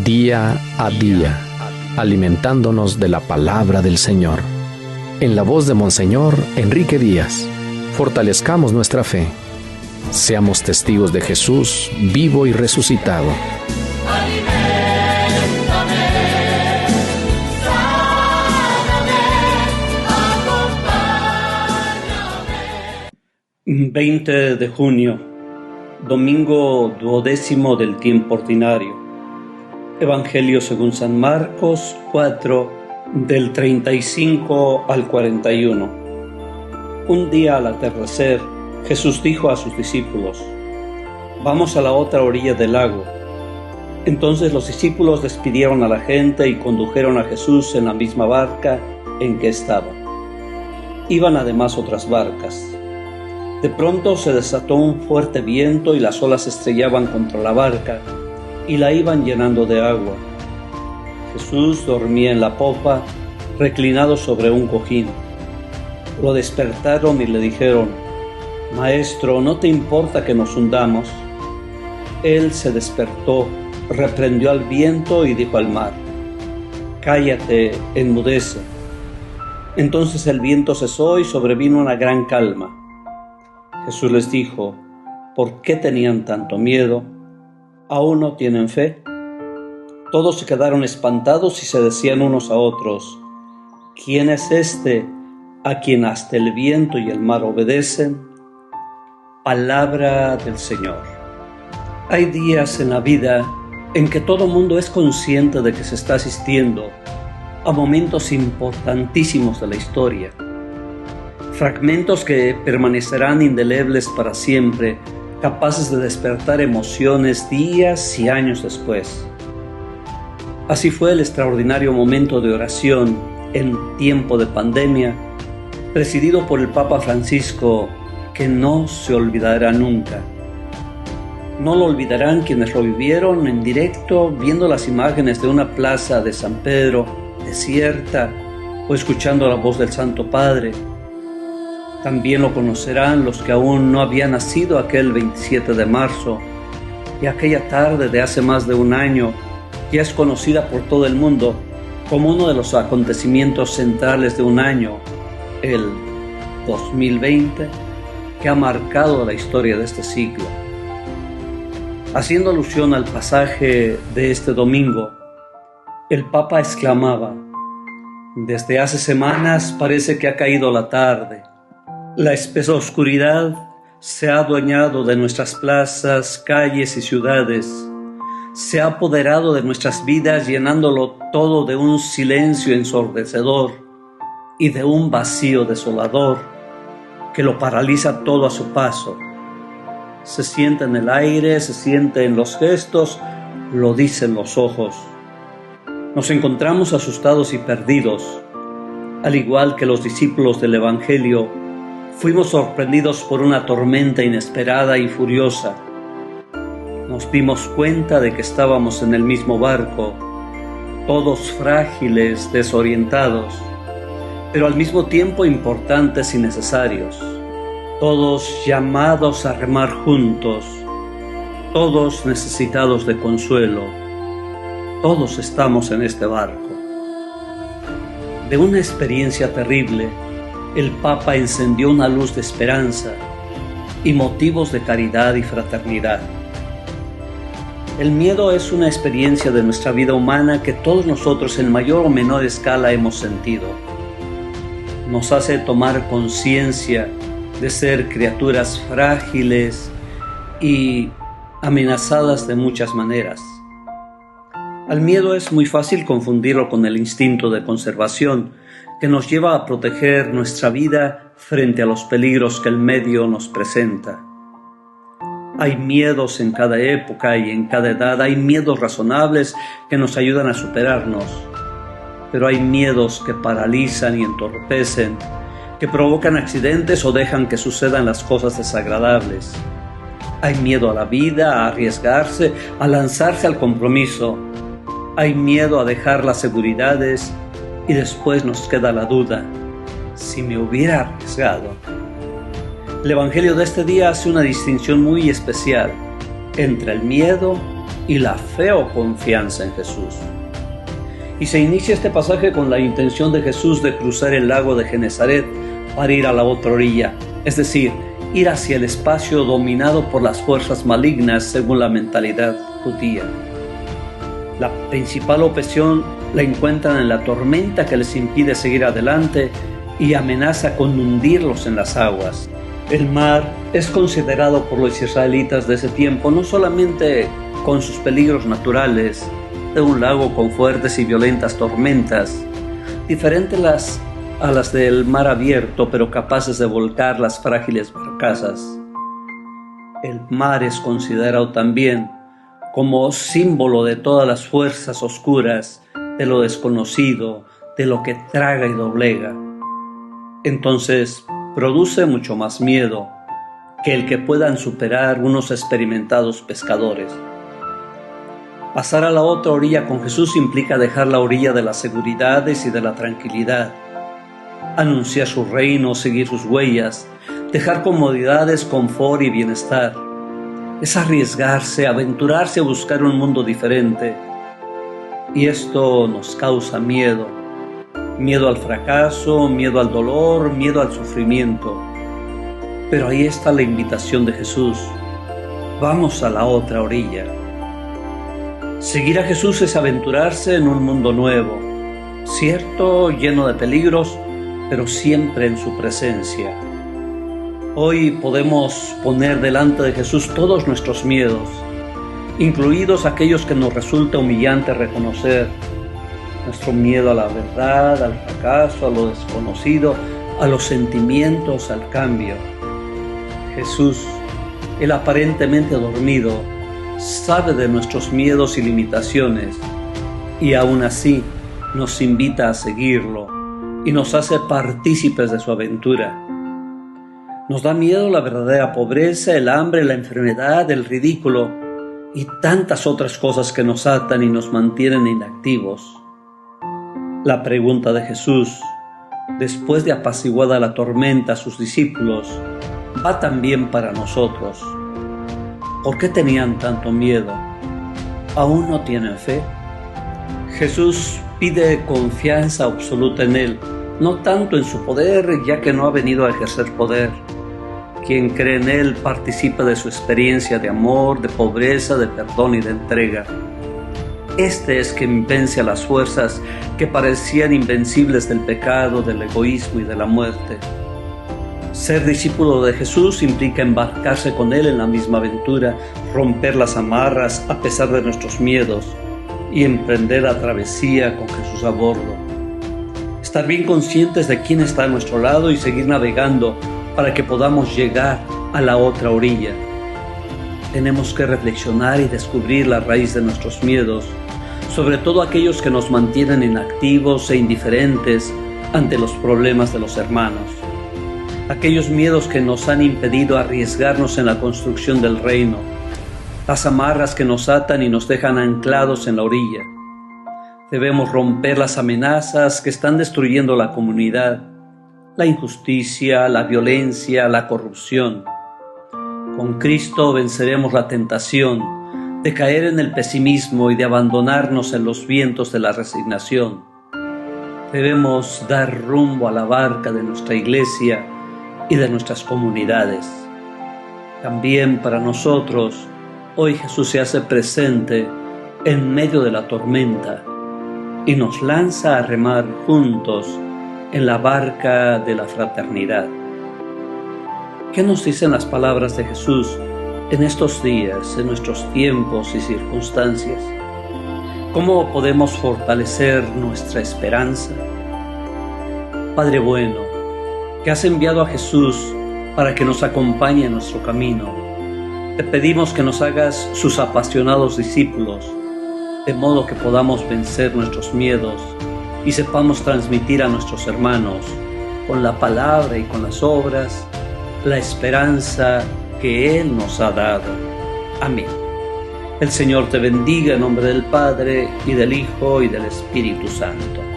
día a día, alimentándonos de la palabra del Señor. En la voz de Monseñor Enrique Díaz, fortalezcamos nuestra fe. Seamos testigos de Jesús vivo y resucitado. 20 de junio, domingo 12º del tiempo ordinario. Evangelio según San Marcos 4, del 35 al 41. Un día al atardecer, Jesús dijo a sus discípulos: «Vamos a la otra orilla del lago». Entonces los discípulos despidieron a la gente y condujeron a Jesús en la misma barca en que estaba. Iban además otras barcas. De pronto se desató un fuerte viento y las olas estrellaban contra la barca y la iban llenando de agua. Jesús dormía en la popa, reclinado sobre un cojín. Lo despertaron y le dijeron: «Maestro, ¿no te importa que nos hundamos?». Él se despertó, reprendió al viento y dijo al mar: «Cállate, enmudece». Entonces el viento cesó y sobrevino una gran calma. Jesús les dijo: «¿Por qué tenían tanto miedo? ¿Aún no tienen fe?». Todos se quedaron espantados y se decían unos a otros: «¿Quién es este a quien hasta el viento y el mar obedecen?». Palabra del Señor. Hay días en la vida en que todo mundo es consciente de que se está asistiendo a momentos importantísimos de la historia. Fragmentos que permanecerán indelebles para siempre, capaces de despertar emociones días y años después. Así fue el extraordinario momento de oración en tiempo de pandemia, presidido por el Papa Francisco, que no se olvidará nunca. No lo olvidarán quienes lo vivieron en directo, viendo las imágenes de una plaza de San Pedro desierta o escuchando la voz del Santo Padre. También lo conocerán los que aún no habían nacido aquel 27 de marzo, y aquella tarde de hace más de un año ya es conocida por todo el mundo como uno de los acontecimientos centrales de un año, el 2020, que ha marcado la historia de este siglo. Haciendo alusión al pasaje de este domingo, el Papa exclamaba: «Desde hace semanas parece que ha caído la tarde. La espesa oscuridad se ha adueñado de nuestras plazas, calles y ciudades. Se ha apoderado de nuestras vidas, llenándolo todo de un silencio ensordecedor y de un vacío desolador que lo paraliza todo a su paso. Se siente en el aire, se siente en los gestos, lo dicen los ojos. Nos encontramos asustados y perdidos. Al igual que los discípulos del Evangelio, fuimos sorprendidos por una tormenta inesperada y furiosa. Nos dimos cuenta de que estábamos en el mismo barco, todos frágiles, desorientados, pero al mismo tiempo importantes y necesarios, todos llamados a remar juntos, todos necesitados de consuelo. Todos estamos en este barco». De una experiencia terrible, el Papa encendió una luz de esperanza y motivos de caridad y fraternidad. El miedo es una experiencia de nuestra vida humana que todos nosotros en mayor o menor escala hemos sentido. Nos hace tomar conciencia de ser criaturas frágiles y amenazadas de muchas maneras. Al miedo es muy fácil confundirlo con el instinto de conservación, que nos lleva a proteger nuestra vida frente a los peligros que el medio nos presenta. Hay miedos en cada época y en cada edad, hay miedos razonables que nos ayudan a superarnos, pero hay miedos que paralizan y entorpecen, que provocan accidentes o dejan que sucedan las cosas desagradables. Hay miedo a la vida, a arriesgarse, a lanzarse al compromiso. Hay miedo a dejar las seguridades y después nos queda la duda: si me hubiera arriesgado. El Evangelio de este día hace una distinción muy especial entre el miedo y la fe o confianza en Jesús. Y se inicia este pasaje con la intención de Jesús de cruzar el lago de Genesaret para ir a la otra orilla, es decir, ir hacia el espacio dominado por las fuerzas malignas según la mentalidad judía. La principal objeción la encuentran en la tormenta que les impide seguir adelante y amenaza con hundirlos en las aguas. El mar es considerado por los israelitas de ese tiempo no solamente con sus peligros naturales, de un lago con fuertes y violentas tormentas, diferentes a las del mar abierto, pero capaces de volcar las frágiles barcazas. El mar es considerado también como símbolo de todas las fuerzas oscuras, de lo desconocido, de lo que traga y doblega. Entonces, produce mucho más miedo que el que puedan superar unos experimentados pescadores. Pasar a la otra orilla con Jesús implica dejar la orilla de las seguridades y de la tranquilidad, anunciar su reino, seguir sus huellas, dejar comodidades, confort y bienestar. Es arriesgarse, aventurarse a buscar un mundo diferente. Y esto nos causa miedo. Miedo al fracaso, miedo al dolor, miedo al sufrimiento. Pero ahí está la invitación de Jesús. Vamos a la otra orilla. Seguir a Jesús es aventurarse en un mundo nuevo, cierto, lleno de peligros, pero siempre en su presencia. Hoy podemos poner delante de Jesús todos nuestros miedos, incluidos aquellos que nos resulta humillante reconocer. Nuestro miedo a la verdad, al fracaso, a lo desconocido, a los sentimientos, al cambio. Jesús, el aparentemente dormido, sabe de nuestros miedos y limitaciones, y aún así nos invita a seguirlo y nos hace partícipes de su aventura. Nos da miedo la verdadera pobreza, el hambre, la enfermedad, el ridículo y tantas otras cosas que nos atan y nos mantienen inactivos. La pregunta de Jesús, después de apaciguada la tormenta a sus discípulos, va también para nosotros. ¿Por qué tenían tanto miedo? ¿Aún no tienen fe? Jesús pide confianza absoluta en Él, no tanto en su poder, ya que no ha venido a ejercer poder. Quien cree en Él participa de su experiencia de amor, de pobreza, de perdón y de entrega. Este es quien vence a las fuerzas que parecían invencibles del pecado, del egoísmo y de la muerte. Ser discípulo de Jesús implica embarcarse con Él en la misma aventura, romper las amarras a pesar de nuestros miedos y emprender la travesía con Jesús a bordo. Estar bien conscientes de quién está a nuestro lado y seguir navegando para que podamos llegar a la otra orilla. Tenemos que reflexionar y descubrir la raíz de nuestros miedos, sobre todo aquellos que nos mantienen inactivos e indiferentes ante los problemas de los hermanos. Aquellos miedos que nos han impedido arriesgarnos en la construcción del reino, las amarras que nos atan y nos dejan anclados en la orilla. Debemos romper las amenazas que están destruyendo la comunidad, la injusticia, la violencia, la corrupción. Con Cristo venceremos la tentación de caer en el pesimismo y de abandonarnos en los vientos de la resignación. Debemos dar rumbo a la barca de nuestra iglesia y de nuestras comunidades. También para nosotros, hoy Jesús se hace presente en medio de la tormenta y nos lanza a remar juntos en la barca de la fraternidad. ¿Qué nos dicen las palabras de Jesús en estos días, en nuestros tiempos y circunstancias? ¿Cómo podemos fortalecer nuestra esperanza? Padre bueno, que has enviado a Jesús para que nos acompañe en nuestro camino, te pedimos que nos hagas sus apasionados discípulos, de modo que podamos vencer nuestros miedos y sepamos transmitir a nuestros hermanos, con la palabra y con las obras, la esperanza que Él nos ha dado. Amén. El Señor te bendiga en nombre del Padre, y del Hijo, y del Espíritu Santo.